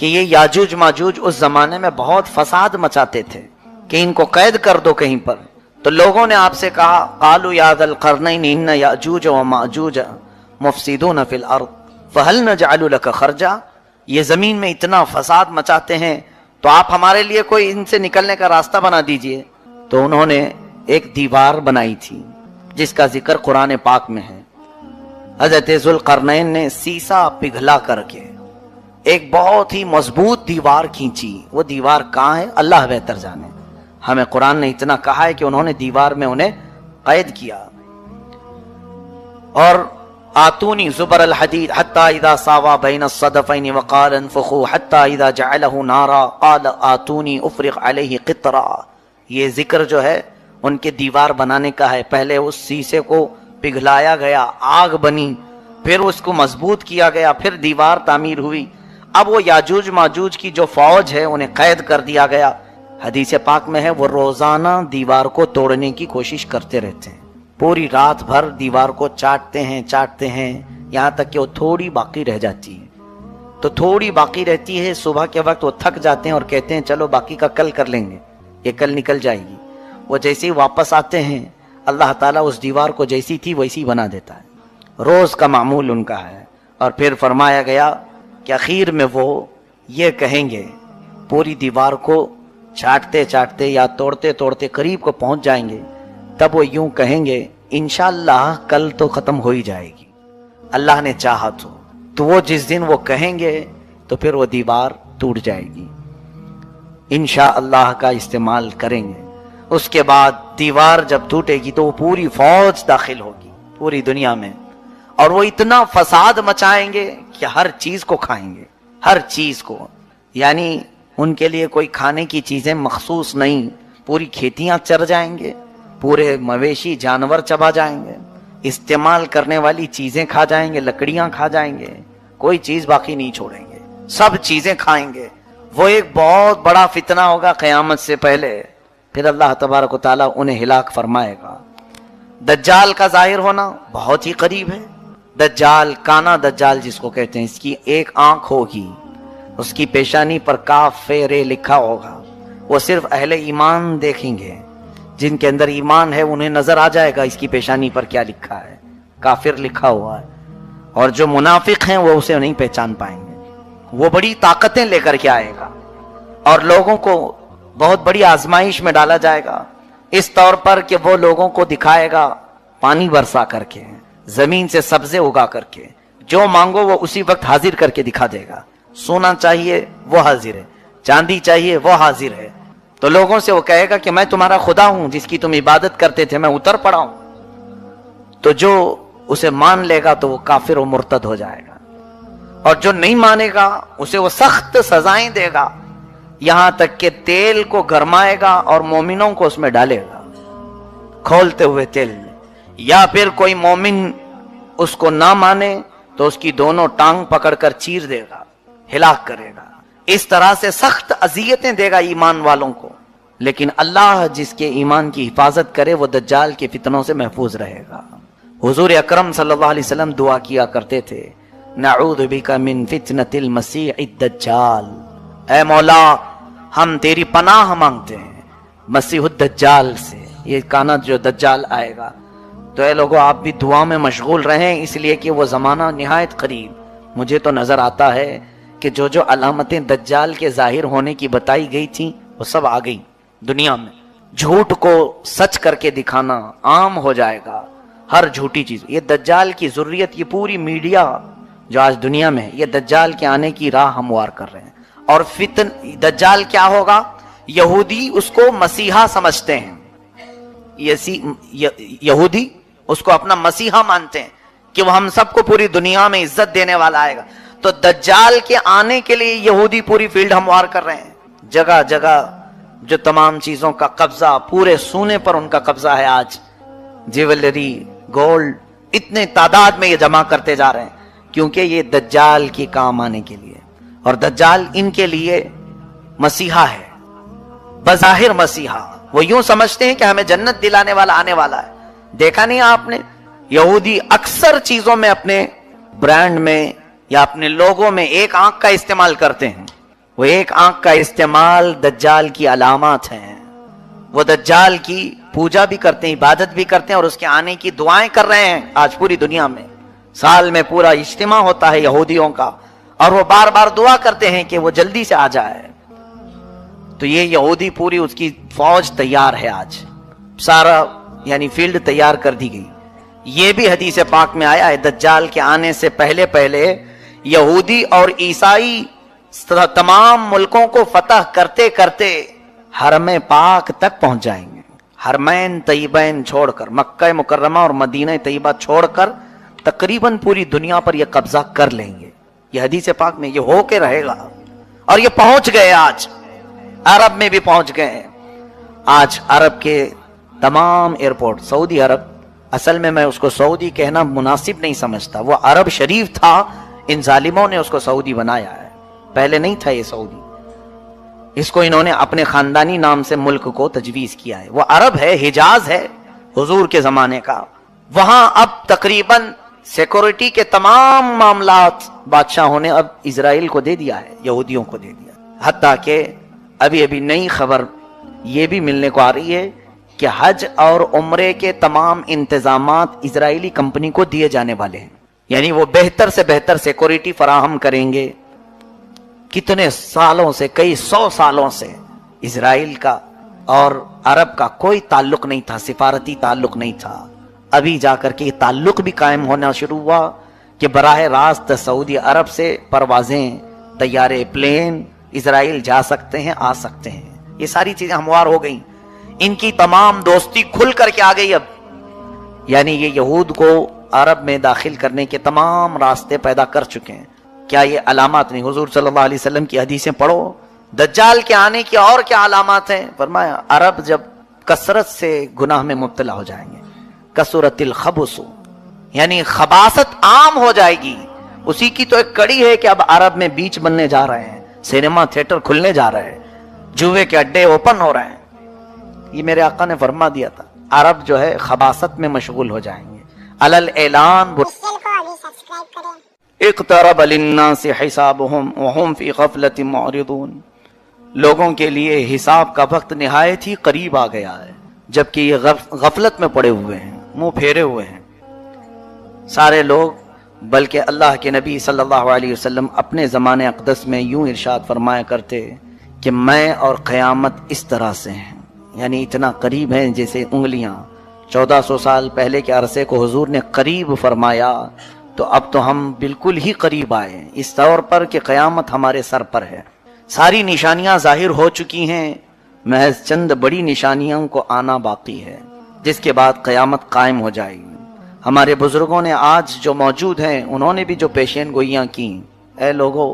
کہ یہ یاجوج ماجوج اس زمانے میں بہت فساد مچاتے تھے کہ ان کو قید کر دو کہیں پر. تو لوگوں نے آپ سے کہا قالوا یا ذا القرنین ان یاجوج و ماجوج مفسدون فی الارض فہل نجعل لک خرجا، یہ زمین میں اتنا فساد مچاتے ہیں تو آپ ہمارے لیے کوئی ان سے نکلنے کا راستہ بنا دیجئے. تو انہوں نے ایک دیوار بنائی تھی جس کا ذکر قرآن پاک میں ہے. حضرت ذوالقرنین نے سیسا پگھلا کر کے ایک بہت ہی مضبوط دیوار کھینچی. وہ دیوار کہاں ہے اللہ بہتر جانے، ہمیں قرآن نے اتنا کہا ہے کہ انہوں نے دیوار میں انہیں قید کیا. اور آتونی زبر الحدید حتی اذا ساوا بین الصدفین وقال انفخوا حتی اذا جعلہ نارا قال آتونی افرغ علیہ قطرا. یہ ذکر جو ہے ان کے دیوار بنانے کا ہے. پہلے اس سیسے کو پگھلایا گیا، آگ بنی، پھر اس کو مضبوط کیا گیا، پھر دیوار تعمیر ہوئی. اب وہ یاجوج ماجوج کی جو فوج ہے انہیں قید کر دیا گیا. حدیث پاک میں ہے وہ روزانہ دیوار کو توڑنے کی کوشش کرتے رہتے ہیں، پوری رات بھر دیوار کو چاٹتے ہیں یہاں تک کہ وہ تھوڑی باقی رہ جاتی ہے. تو تھوڑی باقی رہتی ہے، صبح کے وقت وہ تھک جاتے ہیں اور کہتے ہیں چلو باقی کا کل کر لیں گے، یہ کل نکل جائے گی. وہ جیسے ہی واپس آتے ہیں اللہ تعالیٰ اس دیوار کو جیسی تھی ویسی بنا دیتا ہے. روز کا معمول ان کا ہے. اور پھر فرمایا گیا کہ اخیر میں وہ یہ کہیں گے، پوری دیوار کو چاٹتے چاٹتے یا توڑتے توڑتے قریب کو پہنچ جائیں گے، تب وہ یوں کہیں گے انشاءاللہ کل تو ختم ہو ہی جائے گی، اللہ نے چاہا تو وہ جس دن وہ کہیں گے تو پھر وہ دیوار ٹوٹ جائے گی. انشاءاللہ کا استعمال کریں گے. اس کے بعد دیوار جب ٹوٹے گی تو وہ پوری فوج داخل ہوگی پوری دنیا میں، اور وہ اتنا فساد مچائیں گے کہ ہر چیز کو کھائیں گے، ہر چیز کو. یعنی ان کے لیے کوئی کھانے کی چیزیں مخصوص نہیں، پوری کھیتیاں چر جائیں گے، پورے مویشی جانور چبا جائیں گے، استعمال کرنے والی چیزیں کھا جائیں گے، لکڑیاں کھا جائیں گے، کوئی چیز باقی نہیں چھوڑیں گے، سب چیزیں کھائیں گے. وہ ایک بہت بڑا فتنہ ہوگا قیامت سے پہلے. پھر اللہ تبارک و تعالیٰ انہیں ہلاک فرمائے گا. دجال کا ظاہر ہونا بہت ہی قریب ہے. دجال، کانا دجال جس کو کہتے ہیں، اس کی ایک آنکھ ہوگی، اس کی پیشانی پر کاف رے لکھا ہوگا. وہ صرف اہل ایمان دیکھیں گے، جن کے اندر ایمان ہے انہیں نظر آ جائے گا اس کی پیشانی پر کیا لکھا ہے، کافر لکھا ہوا ہے. اور جو منافق ہیں وہ اسے نہیں پہچان پائیں گے. وہ بڑی طاقتیں لے کر کے آئے گا اور لوگوں کو بہت بڑی آزمائش میں ڈالا جائے گا، اس طور پر کہ وہ لوگوں کو دکھائے گا پانی برسا کر کے، زمین سے سبزے اگا کر کے، جو مانگو وہ اسی وقت حاضر کر کے دکھا دے گا. سونا چاہیے وہ حاضر ہے، چاندی چاہیے وہ حاضر ہے. تو لوگوں سے وہ کہے گا کہ میں تمہارا خدا ہوں جس کی تم عبادت کرتے تھے، میں اتر پڑا ہوں. تو جو اسے مان لے گا تو وہ کافر و مرتد ہو جائے گا، اور جو نہیں مانے گا اسے وہ سخت سزائیں دے گا، یہاں تک کہ تیل کو گرمائے گا اور مومنوں کو اس میں ڈالے گا کھولتے ہوئے تیل. یا پھر کوئی مومن اس کو نہ مانے تو اس کی دونوں ٹانگ پکڑ کر چیر دے گا، ہلاک کرے گا. اس طرح سے سخت اذیتیں دے گا ایمان والوں کو. لیکن اللہ جس کے ایمان کی حفاظت کرے وہ دجال کے فتنوں سے محفوظ رہے گا. حضور اکرم صلی اللہ علیہ وسلم دعا کیا کرتے تھے نعوذ بک من فتنة المسیح الدجال، اے مولا ہم تیری پناہ مانگتے ہیں مسیح الدجال سے. یہ کانا جو دجال آئے گا. تو اے لوگوں آپ بھی دعا میں مشغول رہیں، اس لیے کہ وہ زمانہ نہایت قریب. مجھے تو نظر آتا ہے کہ جو علامتیں دجال کے ظاہر ہونے کی بتائی گئی تھیں وہ سب آ گئی دنیا میں. جھوٹ کو سچ کر کے دکھانا عام ہو جائے گا، ہر جھوٹی چیز. یہ دجال کی ذریت، یہ پوری میڈیا جو آج دنیا میں ہے، یہ دجال کے آنے کی راہ ہموار کر رہے ہیں. اور دجال کیا ہوگا؟ یہودی اس کو مسیحا سمجھتے ہیں، یہودی اس کو اپنا مسیحا مانتے ہیں کہ وہ ہم سب کو پوری دنیا میں عزت دینے والا آئے گا. تو دجال کے آنے کے لیے یہودی پوری فیلڈ ہموار کر رہے ہیں. جگہ جگہ جو تمام چیزوں کا قبضہ، پورے سونے پر ان کا قبضہ ہے. آج جیولری، گولڈ، اتنے تعداد میں یہ جمع کرتے جا رہے ہیں کیونکہ یہ دجال کی کام آنے کے لیے. اور دجال ان کے لیے مسیحا ہے، بظاہر مسیحا. وہ یوں سمجھتے ہیں کہ ہمیں جنت دلانے والا آنے والا ہے. دیکھا نہیں آپ نے یہودی اکثر چیزوں میں، اپنے برانڈ میں یا اپنے لوگوں میں ایک آنکھ کا استعمال کرتے ہیں. وہ ایک آنکھ کا استعمال دجال کی علامات ہیں. وہ دجال کی پوجا بھی کرتے ہیں, عبادت بھی کرتے ہیں, اور اس کے آنے کی دعائیں کر رہے ہیں. آج پوری دنیا میں سال میں پورا اجتماع ہوتا ہے یہودیوں کا, اور وہ بار بار دعا کرتے ہیں کہ وہ جلدی سے آ جائے. تو یہ یہودی پوری اس کی فوج تیار ہے, آج سارا یعنی فیلڈ تیار کر دی گئی. یہ بھی حدیث پاک میں آیا ہے, دجال کے آنے سے پہلے پہلے یہودی اور عیسائی تمام ملکوں کو فتح کرتے کرتے حرم پاک تک پہنچ جائیں گے. حرمین طیبین چھوڑ کر, مکہ مکرمہ اور مدینہ طیبہ چھوڑ کر تقریباً پوری دنیا پر یہ قبضہ کر لیں گے. یہ حدیث پاک میں یہ ہو کے رہے گا, اور یہ پہنچ گئے. آج عرب میں بھی پہنچ گئے. آج عرب کے تمام ایئرپورٹ, سعودی عرب, اصل میں اس کو سعودی کہنا مناسب نہیں سمجھتا, وہ عرب شریف تھا, ان ظالموں نے اس کو سعودی بنایا ہے, پہلے نہیں تھا یہ سعودی. اس کو انہوں نے اپنے خاندانی نام سے ملک کو تجویز کیا ہے. وہ عرب ہے, حجاز ہے حضور کے زمانے کا. وہاں اب تقریباً سیکورٹی کے تمام معاملات بادشاہوں نے اب اسرائیل کو دے دیا ہے, یہودیوں کو دے دیا. حتیٰ کہ ابھی نئی خبر یہ بھی ملنے کو آ رہی ہے کہ حج اور عمرے کے تمام انتظامات اسرائیلی کمپنی کو دیے جانے والے ہیں. یعنی وہ بہتر سے بہتر سیکورٹی فراہم کریں گے. کتنے سالوں سے, کئی 100 سالوں سے اسرائیل کا اور عرب کا کوئی تعلق نہیں تھا, سفارتی تعلق نہیں تھا. ابھی جا کر کے یہ تعلق بھی قائم ہونا شروع ہوا کہ براہ راست سعودی عرب سے پروازیں, طیارے, پلین اسرائیل جا سکتے ہیں, آ سکتے ہیں. یہ ساری چیزیں ہموار ہو گئیں. ان کی تمام دوستی کھل کر کے آ گئی اب. یعنی یہ یہود کو عرب میں داخل کرنے کے تمام راستے پیدا کر چکے ہیں. کیا یہ علامات نہیں؟ حضور صلی اللہ علیہ وسلم کی حدیثیں پڑھو, دجال کے آنے کی اور کیا علامات ہیں. فرمایا عرب جب کثرت سے گناہ میں مبتلا ہو جائیں گے, کثرت الخبث, یعنی خباثت عام ہو جائے گی. اسی کی تو ایک کڑی ہے کہ اب عرب میں بیچ بننے جا رہے ہیں, سینما تھیٹر کھلنے جا رہے ہیں, جوے کے اڈے اوپن ہو رہے ہیں. یہ میرے آقا نے فرما دیا تھا, عرب جو ہے خباثت میں مشغول ہو جائیں گے. علل اعلان اقترب للناس حسابهم وهم فی غفلۃ معرضون. لوگوں کے لیے حساب کا وقت نہایت ہی قریب آ گیا ہے, جبکہ یہ غفلت میں پڑے ہوئے ہیں, منہ پھیرے ہوئے ہیں سارے لوگ. بلکہ اللہ کے نبی صلی اللہ علیہ وسلم اپنے زمانے اقدس میں یوں ارشاد فرمایا کرتے کہ میں اور قیامت اس طرح سے ہیں, یعنی اتنا قریب ہیں جیسے انگلیاں. 1400 سال پہلے کے عرصے کو حضور نے قریب فرمایا, تو اب تو ہم بالکل ہی قریب آئے ہیں اس طور پر کہ قیامت ہمارے سر پر ہے. ساری نشانیاں ظاہر ہو چکی ہیں, محض چند بڑی نشانیوں کو آنا باقی ہے, جس کے بعد قیامت قائم ہو جائے گی. ہمارے بزرگوں نے آج جو موجود ہیں انہوں نے بھی جو پیشین گوئیاں کی. اے لوگو,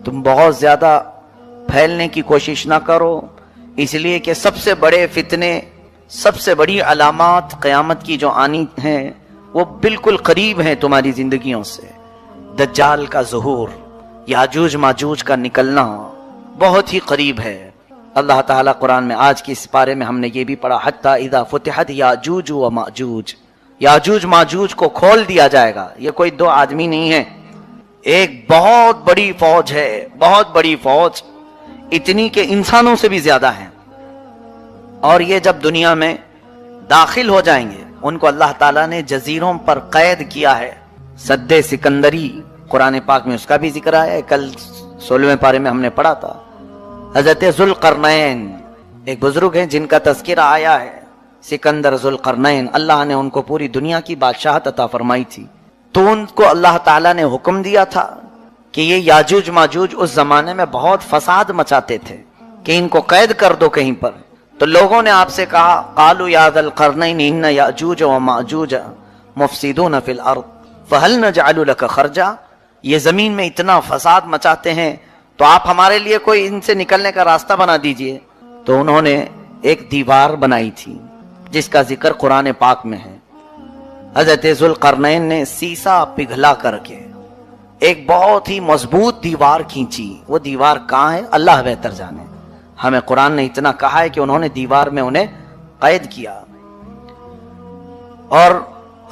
تم بہت زیادہ پھیلنے کی کوشش نہ کرو, اس لیے کہ سب سے بڑے فتنے, سب سے بڑی علامات قیامت کی جو آنی ہیں وہ بالکل قریب ہیں تمہاری زندگیوں سے. دجال کا ظہور, یاجوج ماجوج کا نکلنا بہت ہی قریب ہے. اللہ تعالیٰ قرآن میں آج کی اس پارے میں ہم نے یہ بھی پڑھا, حتی اذا فتحت یاجوج و ماجوج, یاجوج ماجوج کو کھول دیا جائے گا. یہ کوئی 2 آدمی نہیں ہے, ایک بہت بڑی فوج ہے, بہت بڑی فوج, اتنی کہ انسانوں سے بھی زیادہ ہیں. اور یہ جب دنیا میں داخل ہو جائیں گے, ان کو اللہ تعالیٰ نے جزیروں پر قید کیا ہے. سد سکندری قرآن پاک میں اس کا بھی ذکر آیا ہے, کل 16ویں پارے میں ہم نے پڑھا تھا. حضرت ذوالقرنین ایک بزرگ ہیں جن کا تذکرہ آیا ہے, سکندر ذوالقرنین. اللہ نے ان کو پوری دنیا کی بادشاہت عطا فرمائی تھی, تو ان کو اللہ تعالیٰ نے حکم دیا تھا کہ یہ یاجوج ماجوج اس زمانے میں بہت فساد مچاتے تھے کہ ان کو قید کر دو کہیں پر. تو لوگوں نے آپ سے کہا, قالوا یا ذا القرنین ان یاجوج و ماجوج مفسدون فی الارض فہل نجعل لک خرجا. یہ زمین میں اتنا فساد مچاتے ہیں تو آپ ہمارے لیے کوئی ان سے نکلنے کا راستہ بنا دیجئے. تو انہوں نے ایک دیوار بنائی تھی جس کا ذکر قرآن پاک میں ہے. حضرت ذوالقرنین نے سیسا پگھلا کر کے ایک بہت ہی مضبوط دیوار کھینچی. وہ دیوار کہاں ہے اللہ بہتر جانے, ہمیں قرآن نے اتنا کہا ہے کہ انہوں نے دیوار میں انہیں قید کیا. اور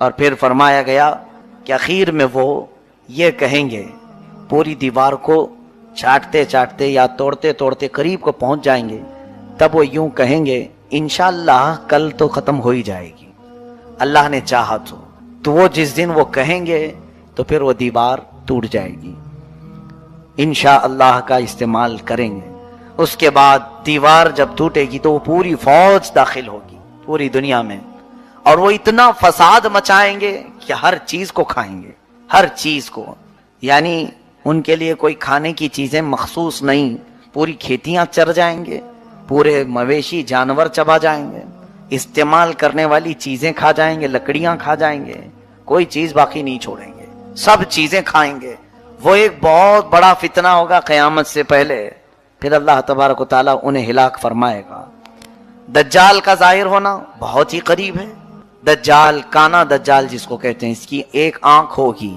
اور پھر فرمایا گیا کہ آخر میں وہ یہ کہیں گے، پوری دیوار کو چاٹتے چاٹتے یا توڑتے توڑتے قریب کو پہنچ جائیں گے، تب وہ یوں کہیں گے انشاءاللہ کل تو ختم ہو ہی جائے گی، اللہ نے چاہا تو وہ جس دن وہ کہیں گے تو پھر وہ دیوار ٹوٹ جائے گی، انشاءاللہ کا استعمال کریں گے۔ اس کے بعد دیوار جب ٹوٹے گی تو وہ پوری فوج داخل ہوگی پوری دنیا میں، اور وہ اتنا فساد مچائیں گے کہ ہر چیز کو کھائیں گے، ہر چیز کو، یعنی ان کے لیے کوئی کھانے کی چیزیں مخصوص نہیں، پوری کھیتیاں چر جائیں گے، پورے مویشی جانور چبا جائیں گے، استعمال کرنے والی چیزیں کھا جائیں گے، لکڑیاں کھا جائیں گے، کوئی چیز باقی نہیں چھوڑیں گے، سب چیزیں کھائیں گے۔ وہ ایک بہت بڑا فتنہ ہوگا قیامت سے پہلے، پھر اللہ تبارک و تعالیٰ انہیں ہلاک فرمائے گا۔ دجال کا ظاہر ہونا بہت ہی قریب ہے۔ دجال، کانا دجال جس کو کہتے ہیں، اس کی ایک آنکھ ہوگی،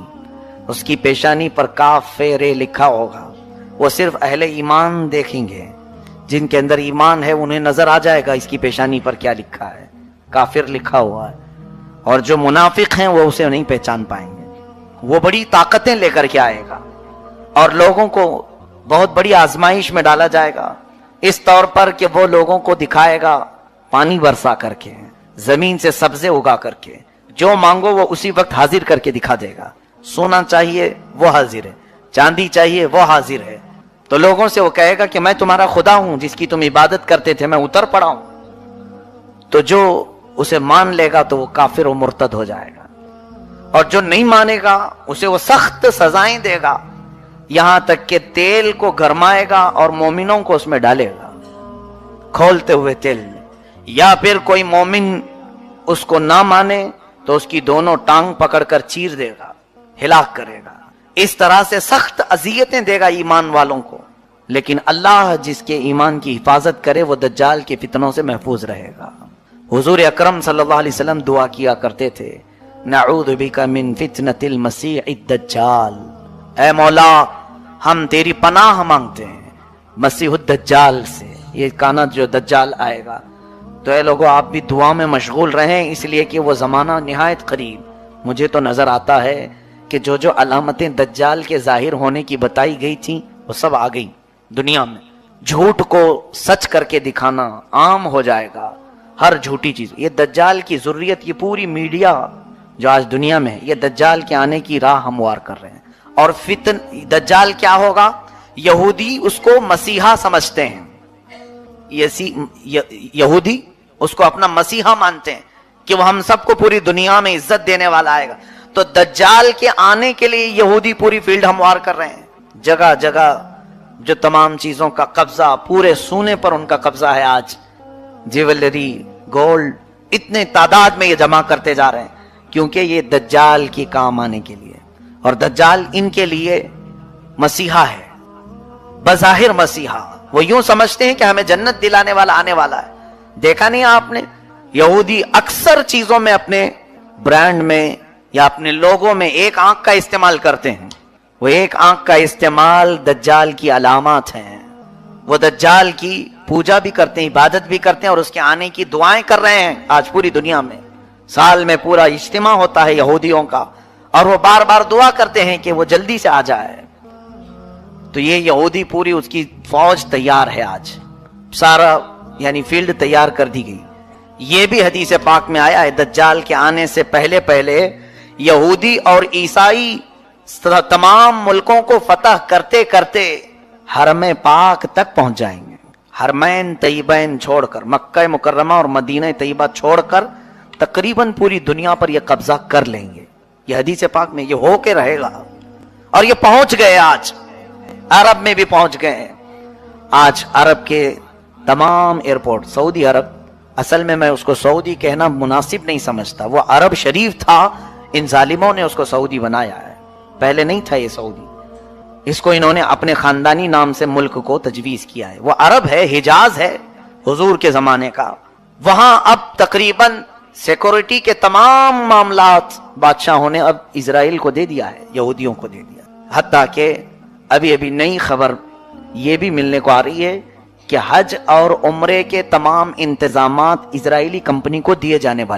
اس کی پیشانی پر کاف رے لکھا ہوگا، وہ صرف اہل ایمان دیکھیں گے، جن کے اندر ایمان ہے انہیں نظر آ جائے گا اس کی پیشانی پر کیا لکھا ہے، کافر لکھا ہوا ہے، اور جو منافق ہیں وہ اسے نہیں پہچان پائیں گے۔ وہ بڑی طاقتیں لے کر کے آئے گا اور لوگوں کو بہت بڑی آزمائش میں ڈالا جائے گا، اس طور پر کہ وہ لوگوں کو دکھائے گا پانی برسا کر کے، زمین سے سبزے اگا کر کے، جو مانگو وہ اسی وقت حاضر کر کے دکھا دے گا، سونا چاہیے وہ حاضر ہے، چاندی چاہیے وہ حاضر ہے، تو لوگوں سے وہ کہے گا کہ میں تمہارا خدا ہوں جس کی تم عبادت کرتے تھے، میں اتر پڑا ہوں۔ تو جو اسے مان لے گا تو وہ کافر و مرتد ہو جائے گا، اور جو نہیں مانے گا اسے وہ سخت سزائیں دے گا، یہاں تک کہ تیل کو گرمائے گا اور مومنوں کو اس میں ڈالے گا کھولتے ہوئے تیل، یا پھر کوئی مومن اس کو نہ مانے تو اس کی دونوں ٹانگ پکڑ کر چیر دے گا، ہلاک کرے گا، اس طرح سے سخت اذیتیں دے گا ایمان والوں کو۔ لیکن اللہ جس کے ایمان کی حفاظت کرے وہ دجال کے فتنوں سے محفوظ رہے گا۔ حضور اکرم صلی اللہ علیہ وسلم دعا کیا کرتے تھے، نعوذ بک من فتنة المسیح الدجال، اے مولا ہم تیری پناہ مانگتے ہیں مسیح الدجال سے، یہ کانا جو دجال آئے گا۔ تو اے لوگوں آپ بھی دعا میں مشغول رہیں، اس لیے کہ وہ زمانہ نہایت قریب۔ مجھے تو نظر آتا ہے کہ جو علامتیں دجال کے ظاہر ہونے کی بتائی گئی تھیں وہ سب آ گئی دنیا میں۔ جھوٹ کو سچ کر کے دکھانا عام ہو جائے گا، ہر جھوٹی چیز۔ یہ دجال کی ضروریت، یہ پوری میڈیا جو آج دنیا میں ہے، یہ دجال کے آنے کی راہ ہموار کر رہے ہیں۔ اور دجال کیا ہوگا؟ یہودی اس کو مسیحا سمجھتے ہیں، یہودی اس کو اپنا مسیحا مانتے ہیں کہ وہ ہم سب کو پوری دنیا میں عزت دینے والا آئے گا۔ تو دجال کے آنے کے لیے یہودی پوری فیلڈ ہموار کر رہے ہیں، جگہ جگہ جو تمام چیزوں کا قبضہ، پورے سونے پر ان کا قبضہ ہے آج، جیولری، گولڈ، اتنے تعداد میں یہ جمع کرتے جا رہے ہیں، کیونکہ یہ دجال کی کام آنے کے لیے۔ اور دجال ان کے لیے مسیحا ہے، بظاہر مسیحا۔ وہ یوں سمجھتے ہیں کہ ہمیں جنت دلانے والا آنے والا ہے۔ دیکھا نہیں آپ نے، یہودی اکثر چیزوں میں، اپنے برانڈ میں یا اپنے لوگوں میں ایک آنکھ کا استعمال کرتے ہیں، وہ ایک آنکھ کا استعمال دجال کی علامات ہیں۔ وہ دجال کی پوجا بھی کرتے ہیں، عبادت بھی کرتے ہیں، اور اس کے آنے کی دعائیں کر رہے ہیں آج پوری دنیا میں۔ سال میں پورا اجتماع ہوتا ہے یہودیوں کا، اور وہ بار بار دعا کرتے ہیں کہ وہ جلدی سے آ جائے۔ تو یہ یہودی پوری اس کی فوج تیار ہے آج، سارا یعنی فیلڈ تیار کر دی گئی۔ یہ بھی حدیث پاک میں آیا ہے، دجال کے آنے سے پہلے پہلے یہودی اور عیسائی تمام ملکوں کو فتح کرتے کرتے حرم پاک تک پہنچ جائیں گے۔ حرمین طیبین چھوڑ کر، مکہ مکرمہ اور مدینہ طیبہ چھوڑ کر تقریباً پوری دنیا پر یہ قبضہ کر لیں گے۔ یہ حدیث پاک میں یہ ہو کے رہے گا، اور یہ پہنچ گئے، آج عرب میں بھی پہنچ گئے ہیں۔ آج عرب کے تمام ایئرپورٹ، سعودی عرب، اصل میں اس کو سعودی کہنا مناسب نہیں سمجھتا، وہ عرب شریف تھا، ان ظالموں نے اس کو سعودی بنایا ہے، پہلے نہیں تھا یہ سعودی، اس کو انہوں نے اپنے خاندانی نام سے ملک کو تجویز کیا ہے۔ وہ عرب ہے، حجاز ہے حضور کے زمانے کا، وہاں اب تقریباً سیکورٹی کے تمام معاملات بادشاہوں نے اب اسرائیل کو دے دیا ہے، یہودیوں کو دے دیا، حتیٰ کہ ابھی نئی خبر یہ بھی ملنے کو آ رہی ہے کہ حج اور عمرے کے تمام انتظامات اسرائیلی کمپنی کو دیے جانے والے